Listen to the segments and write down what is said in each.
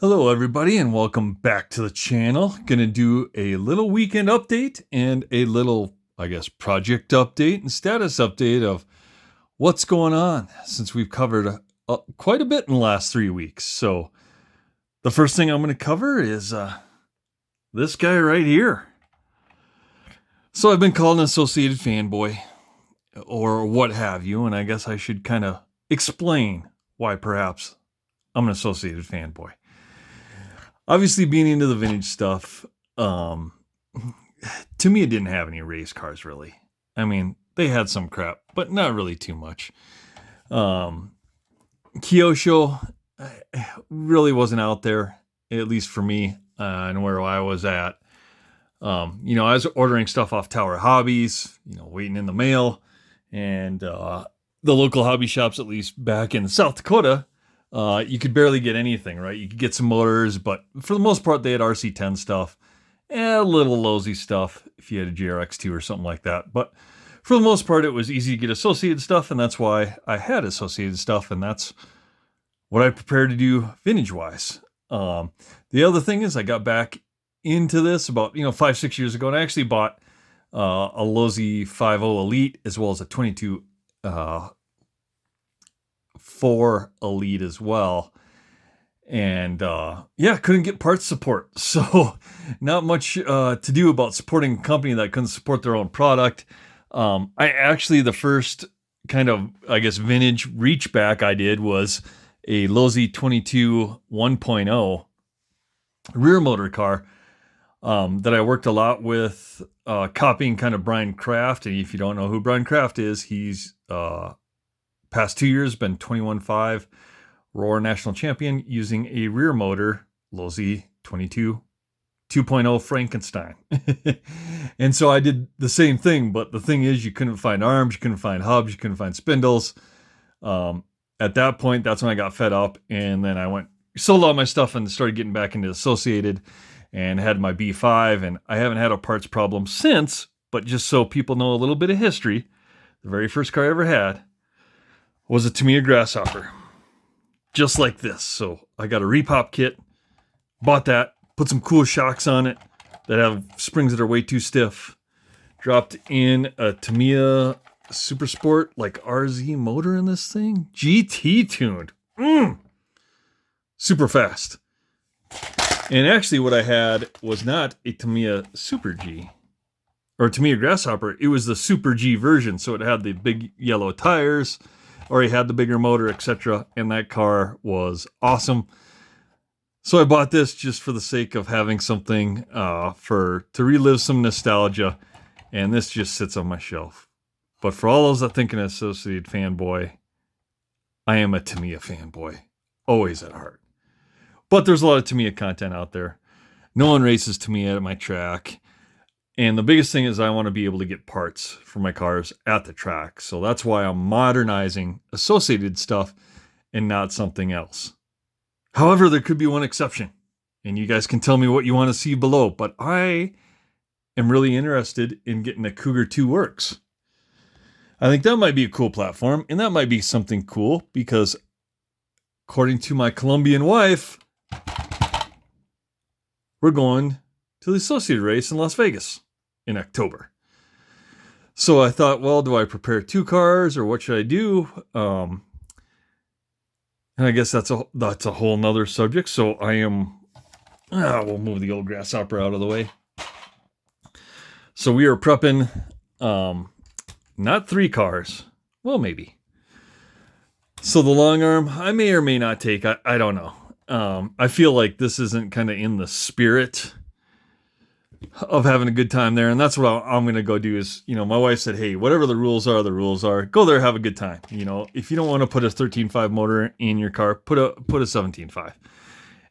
Hello, everybody, and welcome back to the channel. Gonna do a little weekend update and a little, project update and status update of what's going on since we've covered quite a bit in the last 3 weeks. So, the first thing I'm gonna cover is this guy right here. So, I've been called an associated fanboy or what have you, and I guess I should kind of explain why perhaps I'm an associated fanboy. Obviously, being into the vintage stuff, to me, it didn't have any race cars, really. I mean, they had some crap, but not really too much. Kyosho really wasn't out there, at least for me, and where I was at. I was ordering stuff off Tower Hobbies, waiting in the mail, and the local hobby shops, at least back in South Dakota, you could barely get anything, right? You could get some motors, but for the most part, they had RC10 stuff and a little Lowe's stuff if you had a GRX2 or something like that. But for the most part, it was easy to get associated stuff, and that's why I had associated stuff, and that's what I prepared to do vintage-wise. The other thing is I got back into this about 5-6 years ago, and I actually bought a Lowe's 50 Elite as well as a 22 4 Elite as well. And couldn't get parts support. So not much to do about supporting a company that couldn't support their own product. The first kind of, vintage reach back I did was a Lowe's 22 1.0 rear motor car that I worked a lot with, copying kind of Brian Kraft. And if you don't know who Brian Kraft is, he's past 2 years been 21.5 Roar National Champion using a rear motor, Lowe's 22 2.0 Frankenstein. And so I did the same thing, but the thing is you couldn't find arms, you couldn't find hubs, you couldn't find spindles. At that point, that's when I got fed up, and then I sold all my stuff and started getting back into associated and had my B5, and I haven't had a parts problem since. But just so people know a little bit of history, the very first car I ever had was a Tamiya Grasshopper, just like this. So I got a repop kit, bought that, put some cool shocks on it that have springs that are way too stiff, dropped in a Tamiya Super Sport like RZ motor in this thing, GT tuned, super fast. And actually what I had was not a Tamiya Super G or Tamiya Grasshopper, it was the Super G version. So it had the big yellow tires, or he had the bigger motor, etc. And that car was awesome. So I bought this just for the sake of having something to relive some nostalgia. And this just sits on my shelf. But for all those that think an associated fanboy, I am a Tamiya fanboy, always at heart. But there's a lot of Tamiya content out there. No one races Tamiya at my track. And the biggest thing is I want to be able to get parts for my cars at the track. So that's why I'm modernizing associated stuff and not something else. However, there could be one exception. And you guys can tell me what you want to see below. But I am really interested in getting a Cougar 2 Works. I think that might be a cool platform. And that might be something cool because according to my Colombian wife, we're going to the associated race in Las Vegas in October. So I thought, well, do I prepare 2 cars or what should I do? And I guess that's a whole nother subject. So we'll move the old Grasshopper out of the way. So we are prepping, not 3 cars. Well, maybe. So the long arm, I may or may not take, I don't know. I feel like this isn't kind of in the spirit of having a good time there. And that's what I'm going to go do is, my wife said, hey, whatever the rules are. Go there, have a good time. If you don't want to put a 13.5 motor in your car, put a 17.5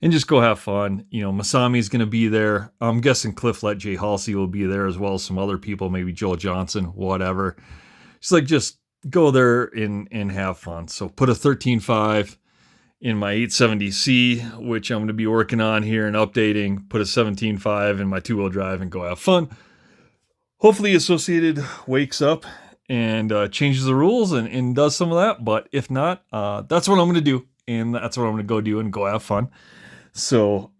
and just go have fun. Masami's going to be there. I'm guessing Cliff Let Jay Halsey will be there as well as some other people, maybe Joel Johnson, whatever. It's like, just go there and have fun. So put a 13.5 in my 870C, which I'm going to be working on here and updating, put a 17.5 in my 2-wheel drive and go have fun. Hopefully Associated wakes up and changes the rules and does some of that. But if not, that's what I'm going to do. And that's what I'm going to go do and go have fun. So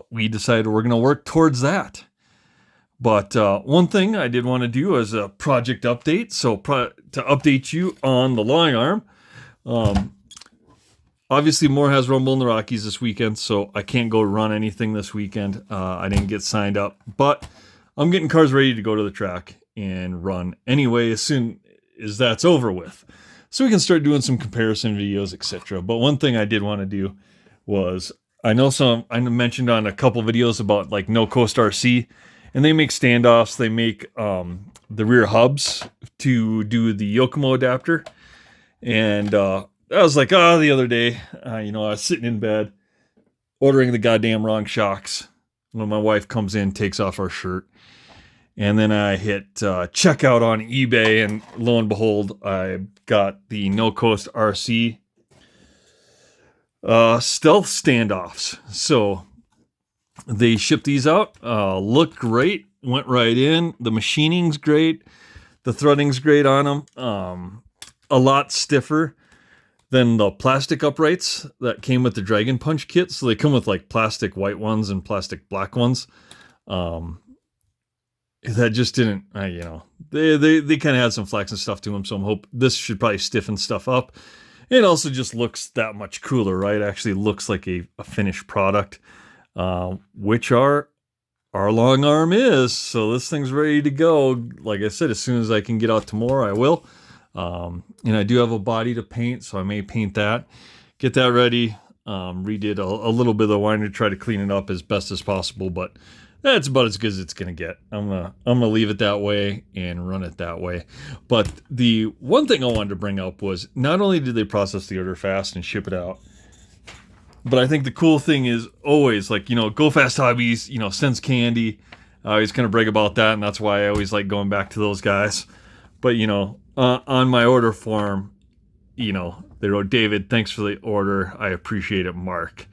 we decided we're going to work towards that. But one thing I did want to do is a project update. So to update you on the long arm, obviously Moore has Rumble in the Rockies this weekend, so I can't go run anything this weekend. I didn't get signed up, but I'm getting cars ready to go to the track and run anyway as soon as that's over with. So we can start doing some comparison videos, etc. But one thing I did want to do was, I mentioned on a couple videos about like No Coast RC, and they make standoffs. They make the rear hubs to do the Yokomo adapter. And I was like, the other day, I was sitting in bed ordering the goddamn wrong shocks when my wife comes in, takes off our shirt. And then I hit checkout on eBay, and lo and behold, I got the No Coast RC stealth standoffs. So they shipped these out, looked great, went right in. The machining's great. The threading's great on them. A lot stiffer than the plastic uprights that came with the Dragon Punch kit. So they come with like plastic white ones and plastic black ones. That just didn't, they kind of had some flex and stuff to them. So I'm hoping this should probably stiffen stuff up. It also just looks that much cooler, right? It actually looks like a finished product, which our long arm is. So this thing's ready to go. Like I said, as soon as I can get out tomorrow, I will. And I do have a body to paint, so I may paint that, get that ready. Redid a little bit of the winder to try to clean it up as best as possible, but that's about as good as it's gonna get. I'm gonna leave it that way and run it that way. But the one thing I wanted to bring up was, not only did they process the order fast and ship it out, but I think the cool thing is always, like, Go Fast Hobbies, sends candy. I always kind of brag about that, and that's why I always like going back to those guys. But on my order form, they wrote, "David, thanks for the order. I appreciate it, Mark."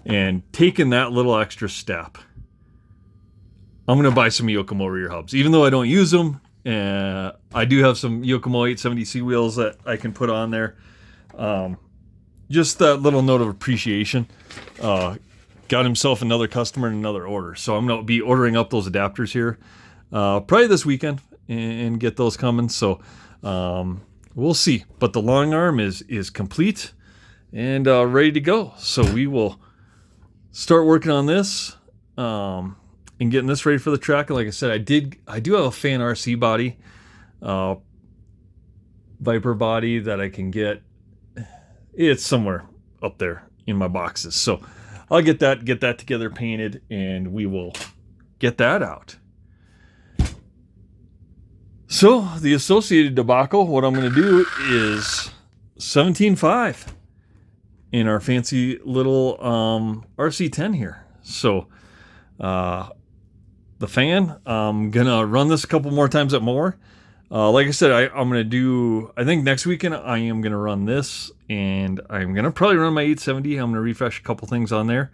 And taking that little extra step, I'm going to buy some Yokomo rear hubs. Even though I don't use them, I do have some Yokomo 870C wheels that I can put on there. Just that little note of appreciation. Got himself another customer and another order. So I'm going to be ordering up those adapters here probably this weekend and get those coming. So we'll see. But the long arm is complete and ready to go. So we will start working on this. And getting this ready for the track. And like I said, I do have a Fan RC body, Viper body that I can get. It's somewhere up there in my boxes. So I'll get that together, painted, and we will get that out. So the associated debacle, what I'm going to do is 17.5 in our fancy little RC10 here. So the Fan, I'm gonna run this a couple more times at Moore. Like I said, I'm gonna do, I think next weekend I am gonna run this, and I'm gonna probably run my 870. I'm gonna refresh a couple things on there.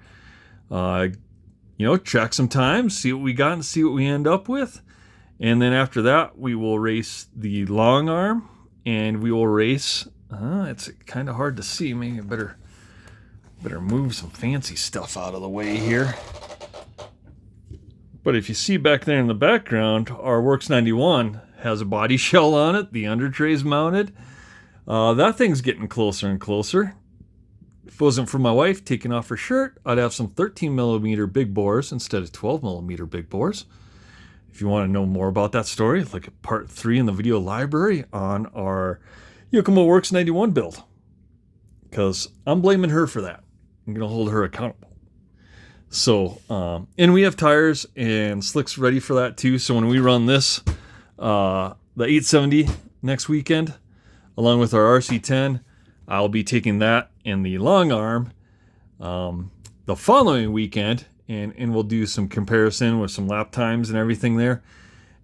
Track some times, see what we got and see what we end up with. And then after that, we will race the long arm, and we will race, it's kind of hard to see. Maybe I better move some fancy stuff out of the way here. But if you see back there in the background, our Works 91 has a body shell on it. The under tray's mounted. That thing's getting closer and closer. If it wasn't for my wife taking off her shirt, I'd have some 13 millimeter big bores instead of 12 millimeter big bores. If you want to know more about that story, look at part 3 in the video library on our Yokomo Works 91 build. Because I'm blaming her for that. I'm going to hold her accountable. So, and we have tires and slicks ready for that too. So when we run this, the 870 next weekend, along with our RC10, I'll be taking that and the long arm the following weekend, and we'll do some comparison with some lap times and everything there.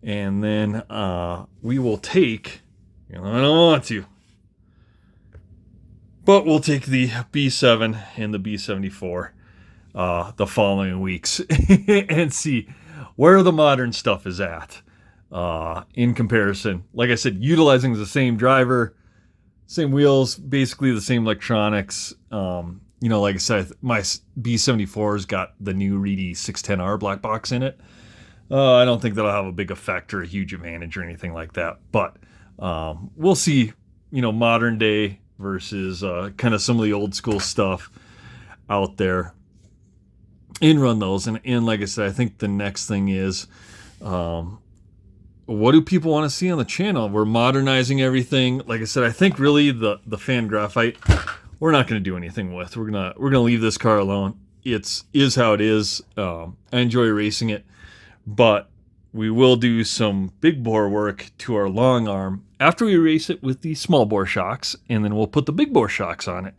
And then we will take, I don't want to, but we'll take the B7 and the B74 the following weeks and see where the modern stuff is at in comparison. Like I said, utilizing the same driver, same wheels, basically the same electronics. Like I said, my B74's got the new Reedy 610R black box in it. I don't think that'll have a big effect or a huge advantage or anything like that. But we'll see, modern day versus kind of some of the old school stuff out there, and run those. And like I said, I think the next thing is, what do people want to see on the channel? We're modernizing everything. Like I said, I think really the fan graphite, we're not going to do anything with. We're gonna leave this car alone. Is how it is. I enjoy racing it, but we will do some big bore work to our long arm after we race it with the small bore shocks, and then we'll put the big bore shocks on it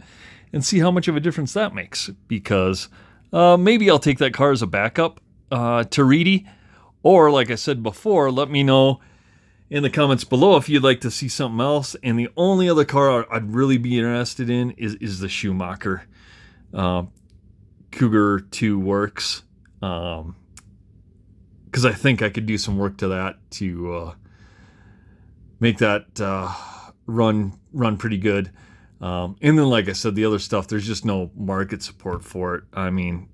and see how much of a difference that makes. Because maybe I'll take that car as a backup to Reedy, or like I said before, let me know in the comments below if you'd like to see something else. And the only other car I'd really be interested in is the Schumacher Cougar 2 Works, because I think I could do some work to that to make that run pretty good. And then, like I said, the other stuff, there's just no market support for it. I mean,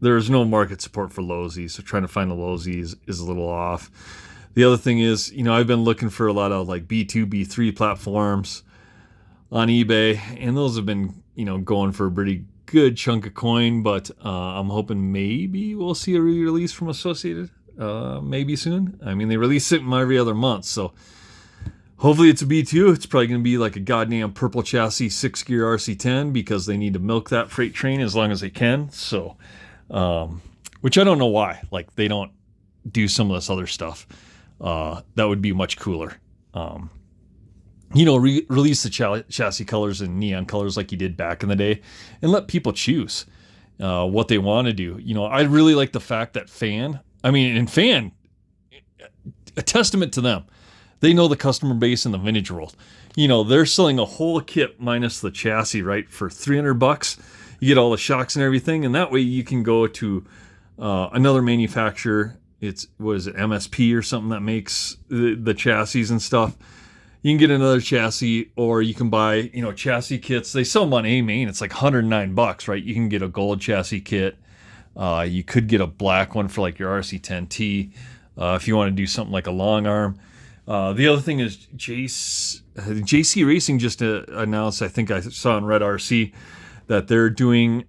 there's no market support for low-Z, so trying to find a low-Z is a little off. The other thing is, I've been looking for a lot of like B2, B3 platforms on eBay, and those have been, going for a pretty good chunk of coin, but I'm hoping maybe we'll see a re-release from Associated maybe soon. I mean, they release it every other month, so hopefully it's a B2. It's probably going to be like a goddamn purple chassis 6-gear RC10 because they need to milk that freight train as long as they can. So, which I don't know why. Like, they don't do some of this other stuff. That would be much cooler. Release the chassis colors in neon colors like you did back in the day, and let people choose what they want to do. I really like the fact that Fan, a testament to them. They know the customer base in the vintage world. They're selling a whole kit minus the chassis, right, for $300. You get all the shocks and everything, and that way you can go to another manufacturer. It's, MSP or something that makes the chassis and stuff. You can get another chassis, or you can buy, chassis kits. They sell them on A-Main. It's like $109, right? You can get a gold chassis kit. You could get a black one for like your RC10T if you want to do something like a long arm. The other thing is JC Racing just announced, I think I saw on Red RC, that they're doing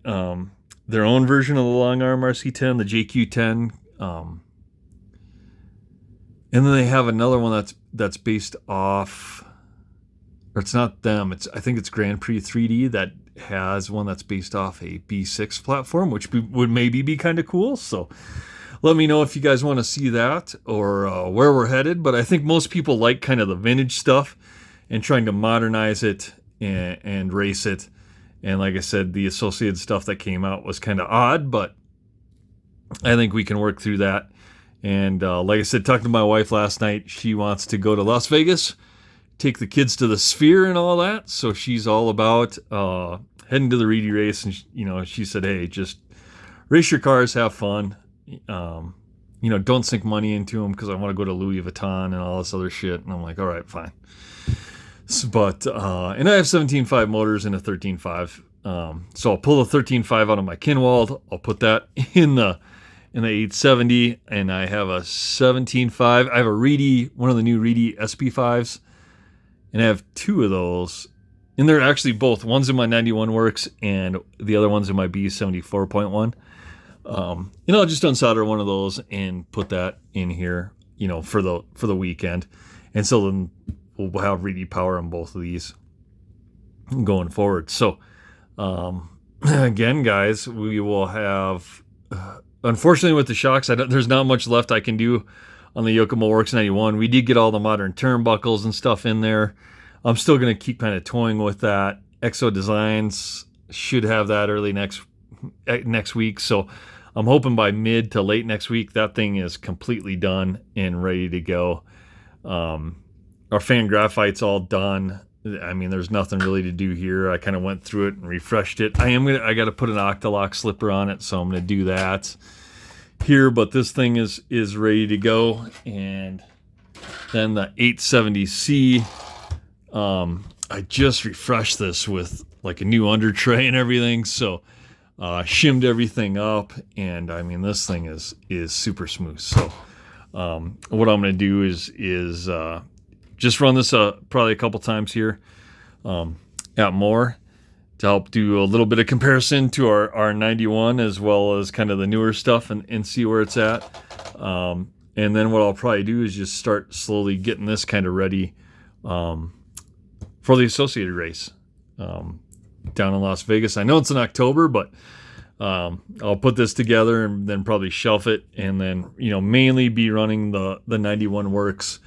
their own version of the long arm RC10, the JQ10. And then they have another one that's based off, or it's not them. I think it's Grand Prix 3D that has one that's based off a B6 platform, which would maybe be kind of cool. So let me know if you guys want to see that or where we're headed. But I think most people like kind of the vintage stuff and trying to modernize it and race it. And like I said, the Associated stuff that came out was kind of odd, but I think we can work through that. And like I said, talking to my wife last night, she wants to go to Las Vegas, take the kids to the Sphere and all that. So she's all about heading to the Reedy race. And, she said, hey, just race your cars, have fun. Don't sink money into them because I want to go to Louis Vuitton and all this other shit. And I'm like, all right, fine. But and I have 17.5 motors and a 13.5. So I'll pull the 13.5 out of my Kinwald. I'll put that in the 870, and I have a 17.5. I have a Reedy, one of the new Reedy SP5s, and I have two of those. And they're actually both. One's in my 91 Works, and the other one's in my B74.1. And I'll just unsolder one of those and put that in here, for the weekend. And so then we'll have Reedy power on both of these going forward. So, again, guys, we will have, unfortunately with the shocks, there's not much left I can do on the Yokomo Works 91. We did get all the modern turnbuckles and stuff in there. I'm still going to keep kind of toying with that. Exo Designs should have that early next week. So I'm hoping by mid to late next week, that thing is completely done and ready to go. Our fan graphite's all done. I mean, there's nothing really to do here. I kind of went through it and refreshed it. I got to put an Octalock slipper on it, so I'm going to do that here. But this thing is ready to go. And then the 870C, I just refreshed this with like a new under tray and everything. So shimmed everything up, and I mean, this thing is super smooth. So what I'm going to do is just run this probably a couple times here at more to help do a little bit of comparison to our 91 as well as kind of the newer stuff, and see where it's at. And then what I'll probably do is just start slowly getting this kind of ready for the associated race down in Las Vegas. I know it's in October, but I'll put this together and then probably shelf it, and then, you know, mainly be running the 91 Works.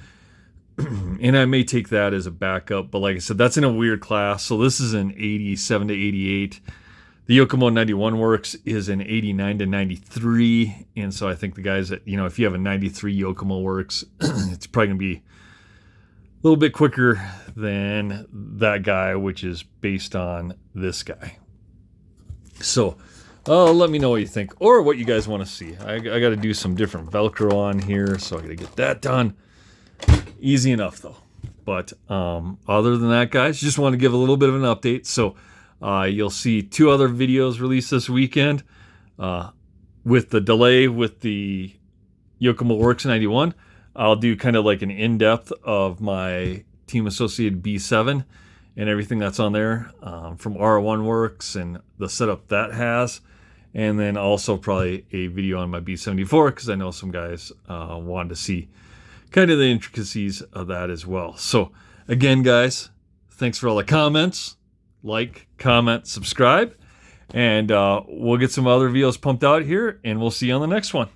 And I may take that as a backup, but like I said, that's in a weird class. So this is an 87 to 88. The Yokomo 91 Works is an 89 to 93. And so I think the guys that, you know, if you have a 93 Yokomo Works, it's probably going to be a little bit quicker than that guy, which is based on this guy. So let me know what you think, or what you guys want to see. I got to do some different Velcro on here, so I got to get that done. Easy enough though. But other than that, guys, just want to give a little bit of an update. So you'll see 2 other videos released this weekend. With the delay with the Yokomo Works 91, I'll do kind of like an in-depth of my Team Associated B7 and everything that's on there from R1 Works and the setup that has. And then also probably a video on my B74, because I know some guys wanted to see kind of the intricacies of that as well. So again, guys, thanks for all the comments. Like, comment, subscribe, and we'll get some other videos pumped out here, and we'll see you on the next one.